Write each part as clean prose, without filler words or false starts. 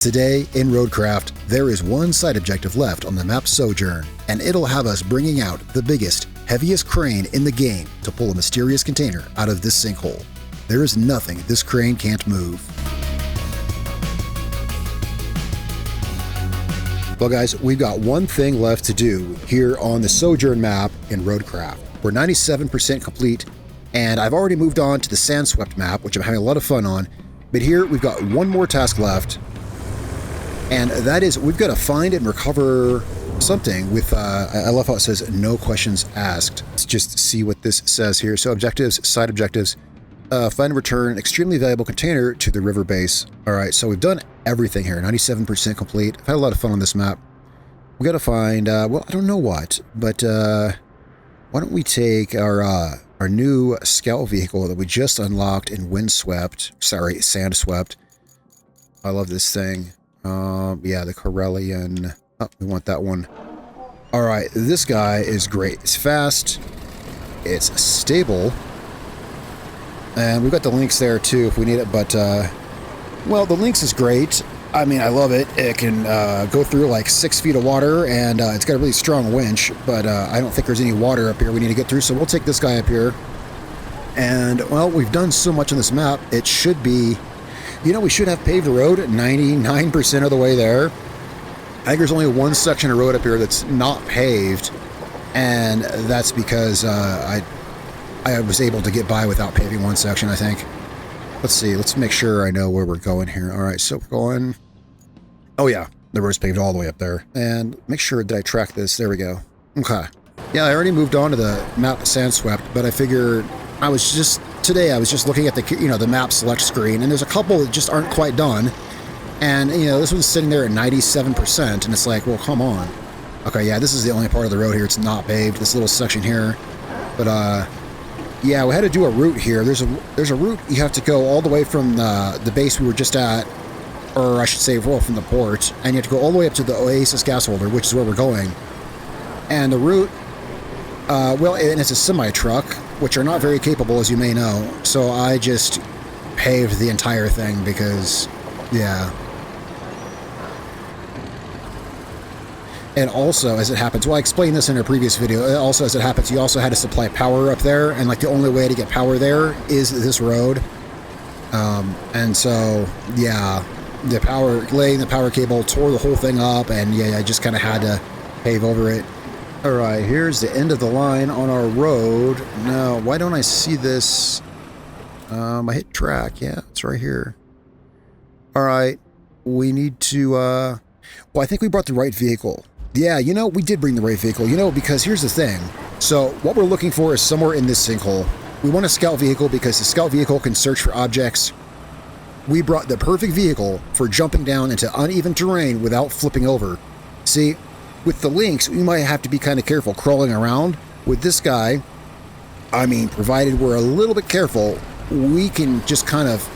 Today in Roadcraft, there is one side objective left on the map Sojourn, and it'll have us bringing out the biggest, heaviest crane in the game to pull a mysterious container out of this sinkhole. There is nothing this crane can't move. Well guys, we've got one thing left to do here on the Sojourn map in Roadcraft. We're 97% complete, and I've already moved on to the Sandswept map, which I'm having a lot of fun on, but here we've got one more task left. And that is, we've got to find and recover something with, I love how it says, no questions asked. Let's just see what this says here. So objectives, side objectives, find and return extremely valuable container to the river base. All right, so we've done everything here, 97% complete. I've had a lot of fun on this map. We got to find, well, I don't know what, but why don't we take our new scout vehicle that we just unlocked in Sandswept. I love this thing. Yeah, the Karelian. Oh, we want that one. All right, this guy is great. It's fast, it's stable, and we've got the Lynx there too if we need it, but well, the Lynx is great. I mean, I love it. It can go through like 6 feet of water, and it's got a really strong winch, but I don't think there's any water up here we need to get through, so we'll take this guy up here. And well, we've done so much on this map, it should be, you know, we should have paved the road 99% of the way there. I think there's only one section of road up here that's not paved, and that's because I was able to get by without paving one section, I think. Let's see, let's make sure I know where we're going here. All right, so we're going... Oh yeah, the road's paved all the way up there. And make sure, did I track this? There we go. Okay. Yeah, I already moved on to the map Sandswept, but I figured today I was just looking at the, you know, the map select screen, and there's a couple that just aren't quite done. And, you know, this one's sitting there at 97%, and it's like, well, come on. Okay, yeah, this is the only part of the road here it's not paved, this little section here. But, yeah, we had to do a route here. There's a route you have to go all the way from the base we were just at, or I should say, well, from the port, and you have to go all the way up to the Oasis gas holder, which is where we're going. And the route, well, and it's a semi-truck, which are not very capable, as you may know, so I just paved the entire thing because, yeah. And also, as it happens, well, I explained this in a previous video, also as it happens, you also had to supply power up there, and like the only way to get power there is this road. And so, yeah, laying the power cable tore the whole thing up, and yeah, I just kind of had to pave over it. All right, here's the end of the line on our road. Now, why don't I see this? I hit track. Yeah, it's right here. All right, we need to, well, I think we brought the right vehicle. Yeah, you know, we did bring the right vehicle, you know, because here's the thing. So what we're looking for is somewhere in this sinkhole. We want a scout vehicle because the scout vehicle can search for objects. We brought the perfect vehicle for jumping down into uneven terrain without flipping over. See? With the Lynx, we might have to be kind of careful crawling around. With this guy, I mean, provided we're a little bit careful, we can just kind of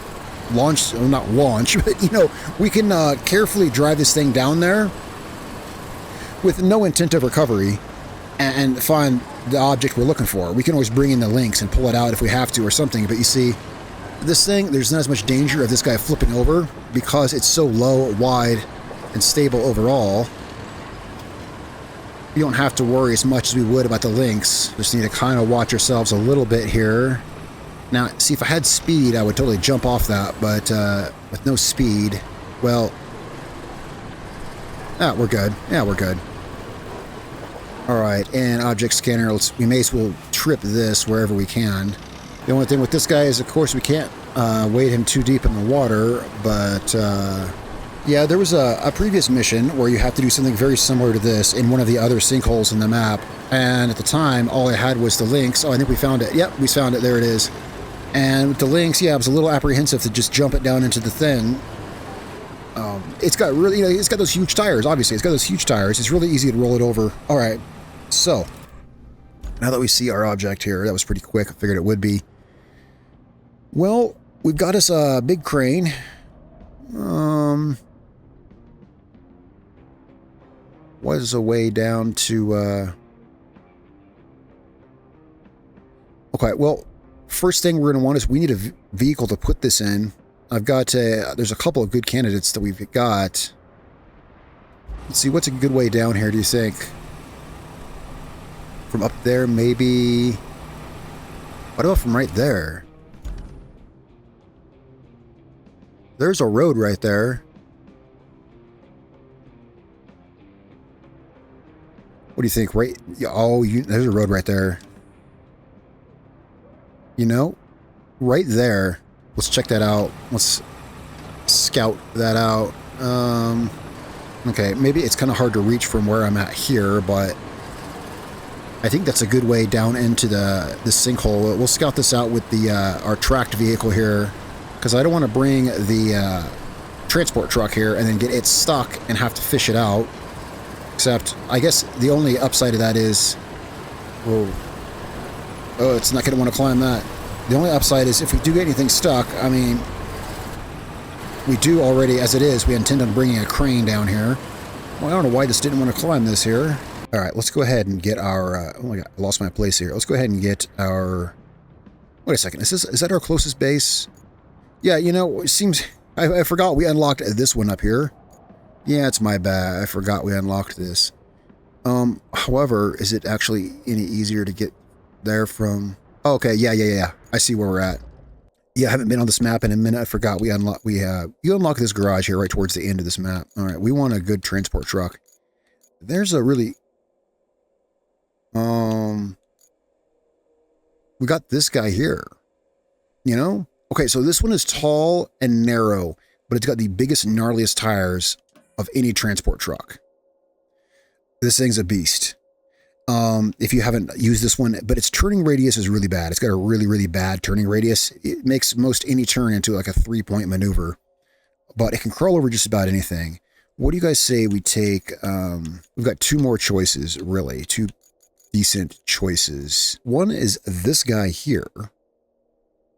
launch, well, not launch, but, you know, we can carefully drive this thing down there with no intent of recovery and find the object we're looking for. We can always bring in the Lynx and pull it out if we have to or something, but you see, this thing, there's not as much danger of this guy flipping over because it's so low, wide, and stable overall. You don't have to worry as much as we would about the Lynx. Just need to kind of watch ourselves a little bit here. Now, see, if I had speed, I would totally jump off that, but with no speed, well, we're good. Yeah, we're good. All right, and object scanner, we may as well trip this wherever we can. The only thing with this guy is, of course, we can't wade him too deep in the water, but... yeah, there was a previous mission where you have to do something very similar to this in one of the other sinkholes in the map, and at the time, all I had was the Lynx. Oh, I think we found it. Yep, we found it. There it is. And with the Lynx, yeah, I was a little apprehensive to just jump it down into the thing. It's got really, you know, it's got those huge tires, obviously. It's got those huge tires. It's really easy to roll it over. All right, so now that we see our object here, that was pretty quick. I figured it would be. Well, we've got us a big crane. What is a way down to, okay, well, first thing we're going to want is we need a vehicle to put this in. I've got, there's a couple of good candidates that we've got. Let's see, what's a good way down here, do you think? From up there, maybe? What about from right there? There's a road right there. What do you think? Right? Oh, there's a road right there. You know, right there. Let's check that out. Let's scout that out. Okay, maybe it's kind of hard to reach from where I'm at here, but I think that's a good way down into the sinkhole. We'll scout this out with the our tracked vehicle here, because I don't want to bring the transport truck here and then get it stuck and have to fish it out. Except, I guess the only upside of that is, whoa, oh, it's not going to want to climb that. The only upside is if we do get anything stuck, I mean, we do already, as it is, we intend on bringing a crane down here. Well, I don't know why this didn't want to climb this here. All right, let's go ahead and get our, oh my god, I lost my place here. Let's go ahead and get our, wait a second, is that our closest base? Yeah, you know, it seems, I forgot we unlocked this one up here. Yeah, it's my bad. I forgot we unlocked this. However, is it actually any easier to get there from... Oh, okay, yeah. I see where we're at. Yeah, I haven't been on this map in a minute. I forgot you unlock this garage here right towards the end of this map. All right, we want a good transport truck. There's a really... We got this guy here. You know? Okay, so this one is tall and narrow, but it's got the biggest, gnarliest tires of any transport truck. This thing's a beast. If you haven't used this one, but its turning radius is really bad. It's got a really, really bad turning radius. It makes most any turn into like a 3-point maneuver, but it can crawl over just about anything. What do you guys say we take, we've got 2 more choices, really, 2 decent choices. One is this guy here.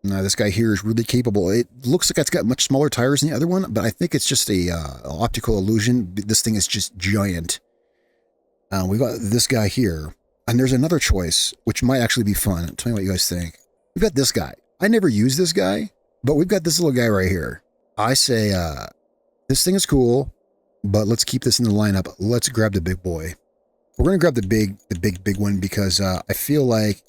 Now, this guy here is really capable. It looks like it's got much smaller tires than the other one, but I think it's just a optical illusion. This thing is just giant. We've got this guy here. And there's another choice, which might actually be fun. Tell me what you guys think. We've got this guy. I never use this guy, but we've got this little guy right here. I say, this thing is cool, but let's keep this in the lineup. Let's grab the big boy. We're going to grab the big one because I feel like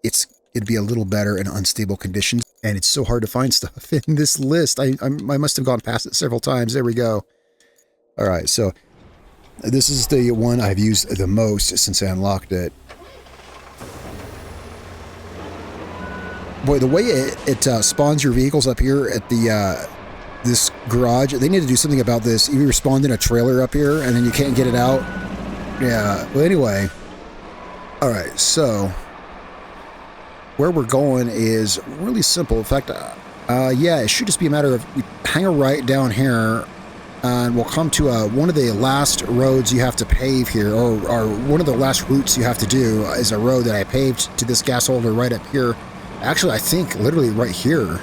it'd be a little better in unstable conditions. And it's so hard to find stuff in this list. I must have gone past it several times. There we go. All right, so this is the one I've used the most since I unlocked it. Boy, the way it spawns your vehicles up here at the this garage, they need to do something about this. You spawned in a trailer up here and then you can't get it out. Yeah, well, anyway. All right, so where we're going is really simple. In fact, yeah, it should just be a matter of we hang a right down here and we'll come to one of the last roads you have to pave here, or one of the last routes you have to do is a road that I paved to this gas holder right up here. Actually, I think literally right here.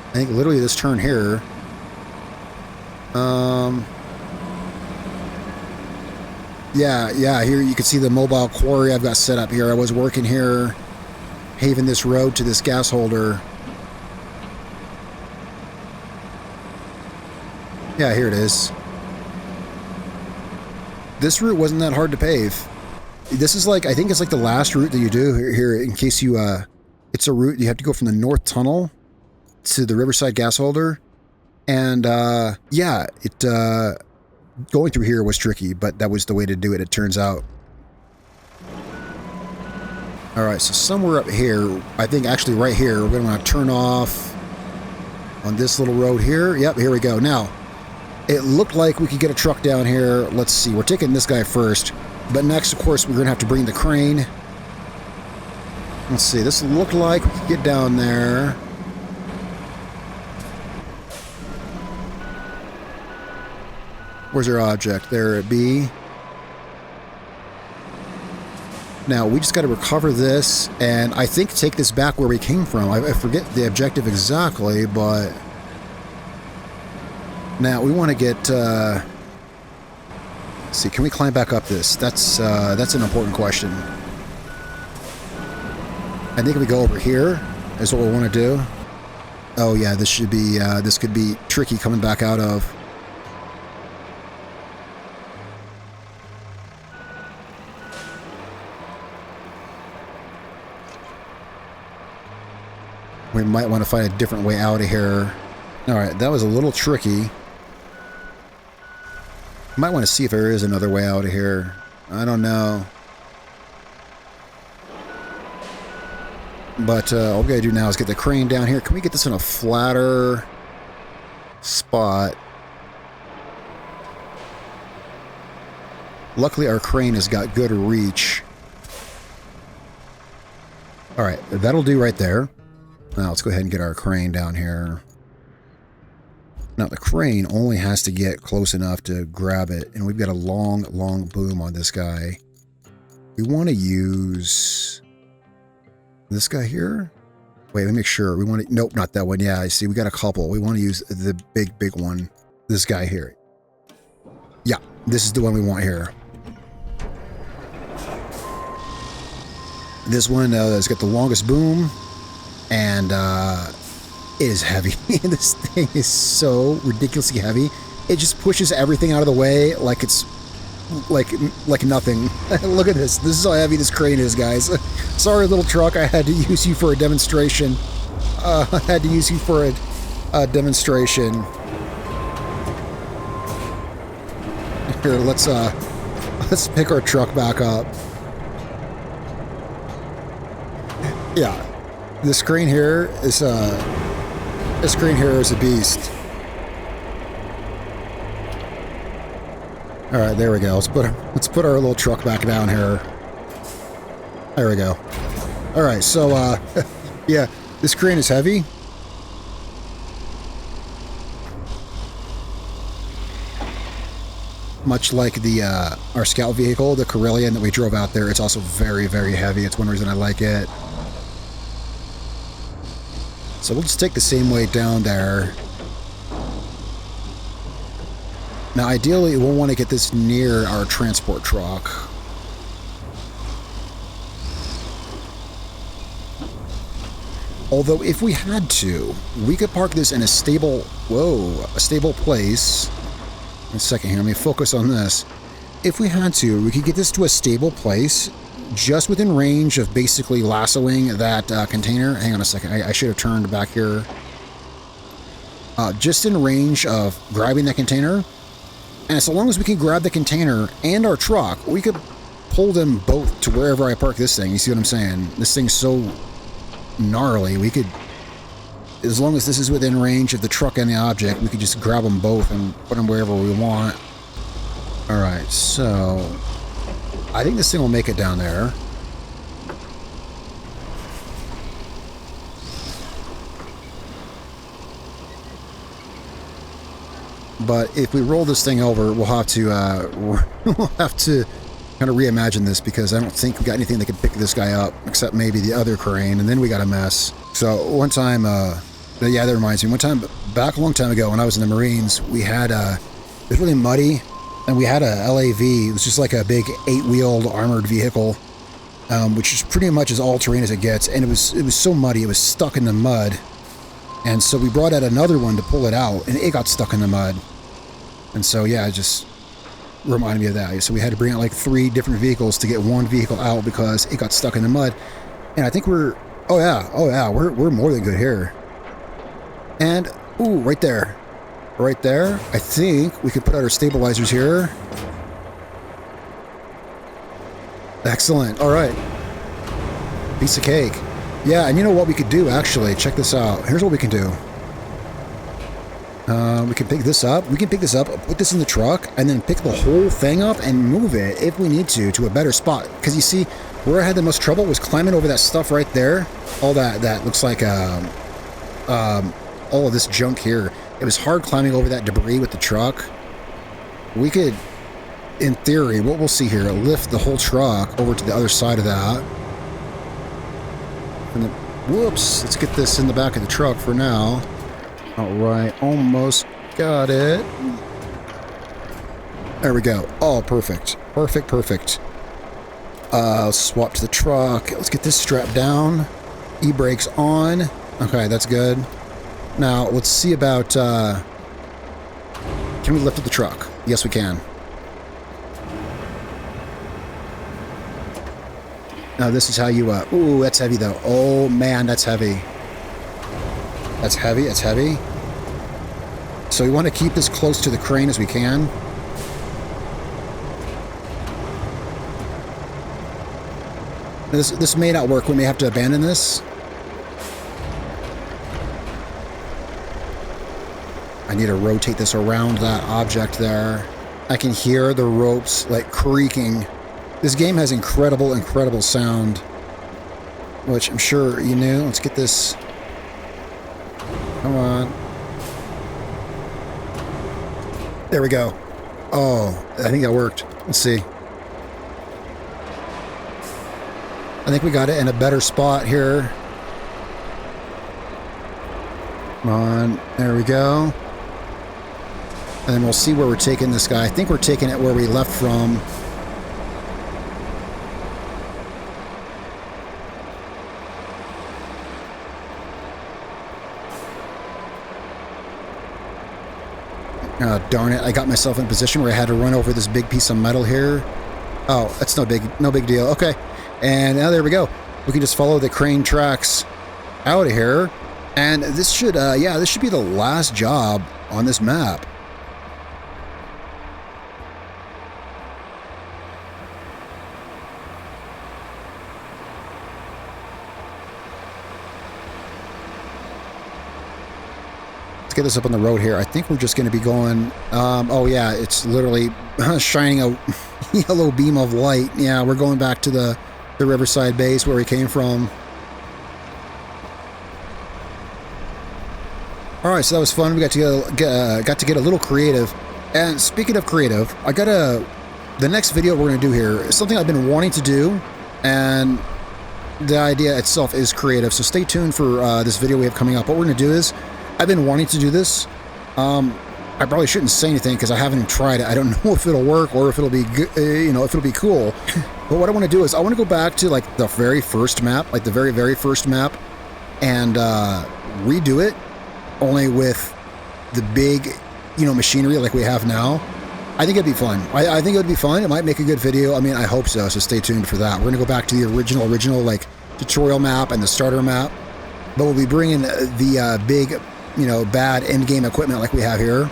I think literally this turn here. Yeah, here you can see the mobile quarry I've got set up here. I was working here, paving this road to this gas holder. Yeah, here it is. This route wasn't that hard to pave. This is like, I think it's like the last route that you do here in case you, it's a route you have to go from the north tunnel to the riverside gas holder. And, yeah, going through here was tricky, but that was the way to do it, it turns out. All right, so somewhere up here, I think actually right here, we're going to want to turn off on this little road here. Yep, here we go. Now, it looked like we could get a truck down here. Let's see, we're taking this guy first. But next, of course, we're going to have to bring the crane. Let's see, this looked like we could get down there. Where's our object? There it be. Now, we just got to recover this, and I think take this back where we came from. I forget the objective exactly, but... Now, we want to get... Let's see, can we climb back up this? That's an important question. I think we go over here is what we want to do. Oh yeah, this should be, this could be tricky coming back out of. We might want to find a different way out of here. Alright, that was a little tricky. Might want to see if there is another way out of here. I don't know. But all we gotta do now is get the crane down here. Can we get this in a flatter spot? Luckily our crane has got good reach. Alright, that'll do right there. Now let's go ahead and get our crane down here. Now the crane only has to get close enough to grab it, and we've got a long, long boom on this guy. We want to use this guy here. Wait, let me make sure. We want to, nope, not that one. Yeah, I see. We got a couple. We want to use the big, big one. This guy here. Yeah, this is the one we want here. This one has got the longest boom, and it is heavy. This thing is so ridiculously heavy. It just pushes everything out of the way like it's like nothing. Look at this. This is how heavy this crane is, guys. Sorry, little truck. I had to use you for a demonstration. I had to use you for a demonstration. Here, let's pick our truck back up. Yeah, this crane here is a beast. All right, there we go. Let's put our little truck back down here. There we go. All right, so yeah, this crane is heavy. Much like the our scout vehicle, the Karelian that we drove out there, it's also very, very heavy. It's one reason I like it. So we'll just take the same weight down there. Now, ideally, we'll want to get this near our transport truck. Although, if we had to, we could park this in a stable, a stable place. One second here, let me focus on this. If we had to, we could get this to a stable place, just within range of basically lassoing that container. Hang on a second, I should have turned back here. Just in range of grabbing that container. And so long as we can grab the container and our truck, we could pull them both to wherever I park this thing. You see what I'm saying? This thing's so gnarly. We could, as long as this is within range of the truck and the object, we could just grab them both and put them wherever we want. All right, so I think this thing will make it down there. But if we roll this thing over, we'll have to kind of reimagine this, because I don't think we got anything that could pick this guy up except maybe the other crane, and then we got a mess. So one time, yeah, that reminds me. One time back a long time ago when I was in the Marines, we had it was really muddy, and we had a LAV. It was just like a big 8-wheeled armored vehicle, which is pretty much as all terrain as it gets. And it was so muddy, it was stuck in the mud. And so we brought out another one to pull it out, and it got stuck in the mud. And so, yeah, it just reminded me of that. So we had to bring out like 3 different vehicles to get one vehicle out because it got stuck in the mud. And I think we're more than good here. And, ooh, right there. Right there. I think we could put out our stabilizers here. Excellent. All right. Piece of cake. Yeah, and you know what we could do, actually? Check this out. Here's what we can do. We can pick this up. We can pick this up, put this in the truck, and then pick the whole thing up and move it, if we need to a better spot. Because you see, where I had the most trouble was climbing over that stuff right there. All that looks like all of this junk here. It was hard climbing over that debris with the truck. We could, in theory, what we'll see here, lift the whole truck over to the other side of that. And then, whoops, let's get this in the back of the truck for now. All right, almost got it. There we go. Oh, perfect. Perfect. Swap to the truck. Let's get this strapped down. E-brakes on. Okay, that's good. Now, let's see about, can we lift up the truck? Yes, we can. Now, this is how you, ooh, that's heavy, though. Oh, man, that's heavy. That's heavy, that's heavy. So we want to keep this close to the crane as we can. This may not work. We may have to abandon this. I need to rotate this around that object there. I can hear the ropes like creaking. This game has incredible, incredible sound, which I'm sure you knew. Let's get this. Come on. There we go. Oh, I think that worked. Let's see. I think we got it in a better spot here. Come on. There we go. And then we'll see where we're taking this guy. I think we're taking it where we left from. Oh, darn it. I got myself in a position where I had to run over this big piece of metal here. Oh, that's no big deal. Okay. And now there we go. We can just follow the crane tracks out of here. And this should, yeah, this should be the last job on this map. Let's get this up on the road here. I think we're just going to be going, oh yeah, it's literally shining a yellow beam of light. Yeah, we're going back to the riverside base where we came from. All right, so that was fun. We got to get a little creative. And speaking of creative, I got the next video we're going to do here is something I've been wanting to do, and the idea itself is creative. So stay tuned for this video we have coming up. What we're going to do is, I've been wanting to do this. I probably shouldn't say anything because I haven't tried it. I don't know if it'll work or if it'll be good, you know, if it'll be cool. But what I want to do is I want to go back to like the very first map, like the very first map, and redo it, only with the big, you know, machinery like we have now. I think it'd be fun. I think it would be fun. It might make a good video. I mean, I hope so. So stay tuned for that. We're gonna go back to the original like tutorial map and the starter map, but we'll be bringing the big, you know, bad end game equipment like we have here.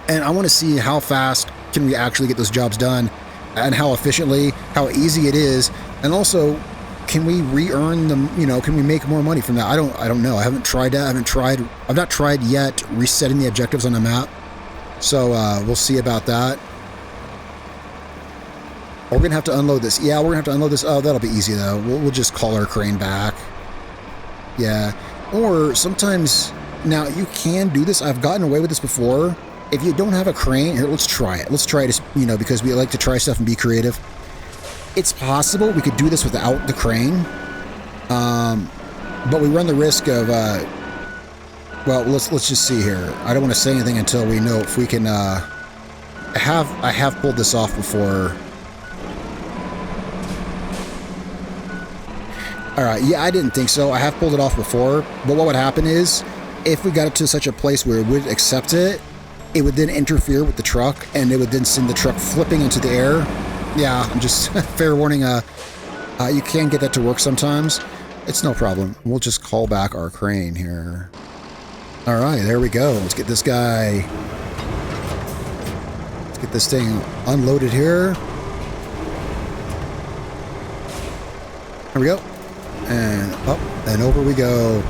And I want to see how fast can we actually get those jobs done, and how efficiently, how easy it is, and also can we re-earn them? You know, can we make more money from that? I don't know. I haven't tried that. I've not tried yet resetting the objectives on the map. So we'll see about that. We're gonna have to unload this. Yeah, we're gonna have to unload this. Oh, that'll be easy though. We'll just call our crane back. Yeah. Or sometimes now you can do this. I've gotten away with this before. If you don't have a crane, here, let's try it. Let's try it, you know, because we like to try stuff and be creative. It's possible we could do this without the crane, but we run the risk of, well, let's just see here. I don't want to say anything until we know if we can, I have pulled this off before. All right, yeah, I didn't think so. I have pulled it off before, but what would happen is, if we got it to such a place where it would accept it, it would then interfere with the truck, and it would then send the truck flipping into the air. Yeah, I'm just fair warning. You can get that to work sometimes. It's no problem. We'll just call back our crane here. All right, there we go. Let's get this guy. Let's get this thing unloaded here. There we go. And up and over we go.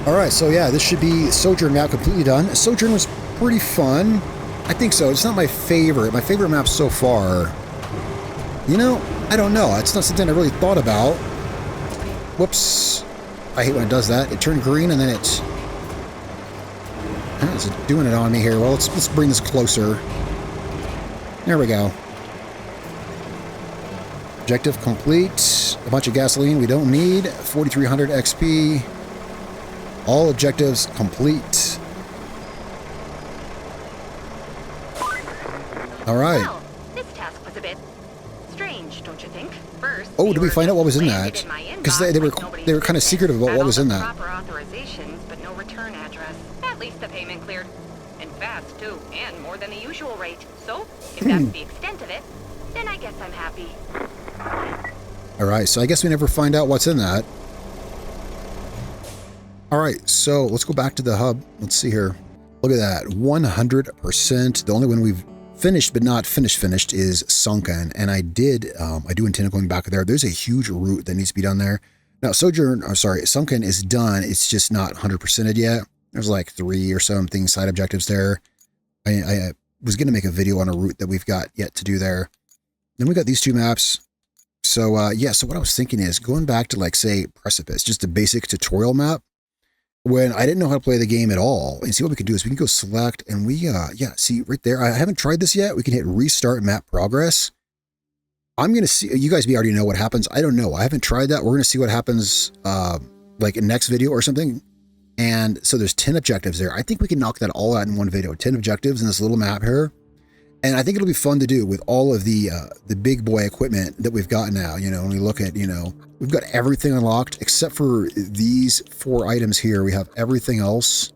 All right, so yeah, this should be Sojourn map completely done. Sojourn was pretty fun. I think so. It's not my favorite. My favorite map so far. You know, I don't know. It's not something I really thought about. Whoops. I hate when it does that. It turned green and then it's doing it on me here. Well, let's bring this closer. There we go. Objective complete. A bunch of gasoline we don't need. 4,300 XP. All objectives complete. All right. Well, this task was a bit strange, don't you think? First, oh, did we find out what was in that? Because they were kind of secretive about what was in that. Proper authorizations, but no return the payment cleared. And fast, too, and more than the usual rate. So, if that's the extent of it, then I guess I'm happy. All right, so I guess we never find out what's in that. All right, so let's go back to the hub. Let's see here. Look at that, 100%. The only one we've finished but not finished is Sunken, and I do intend on going back there. There's a huge route that needs to be done there. Now, Sunken is done. It's just not 100%ed yet. There's like 3 or something side objectives there. I was going to make a video on a route that we've got yet to do there. Then we got these 2 maps. So, yeah, so what I was thinking is going back to, like, say, Precipice, just a basic tutorial map, when I didn't know how to play the game at all. And see what we can do is we can go select, and we, yeah, see right there, I haven't tried this yet. We can hit restart map progress. I'm going to see, you guys already know what happens. I don't know. I haven't tried that. We're going to see what happens, like in next video or something. And so there's 10 objectives there. I think we can knock that all out in one video. 10 objectives in this little map here. And I think it'll be fun to do with all of the big boy equipment that we've got now. You know, when we look at, you know, we've got everything unlocked except for these 4 items here. We have everything else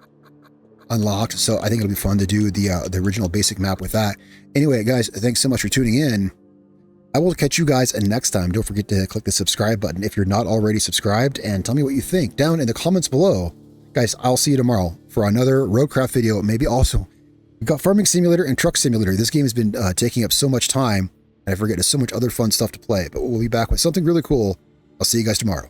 unlocked. So I think it'll be fun to do the original basic map with that. Anyway, guys, thanks so much for tuning in. I will catch you guys next time. Don't forget to click the subscribe button if you're not already subscribed, and tell me what you think down in the comments below. Guys, I'll see you tomorrow for another Roadcraft video. Maybe also, we've got Farming Simulator and Truck Simulator. This game has been taking up so much time, and I forget there's so much other fun stuff to play, but we'll be back with something really cool. I'll see you guys tomorrow.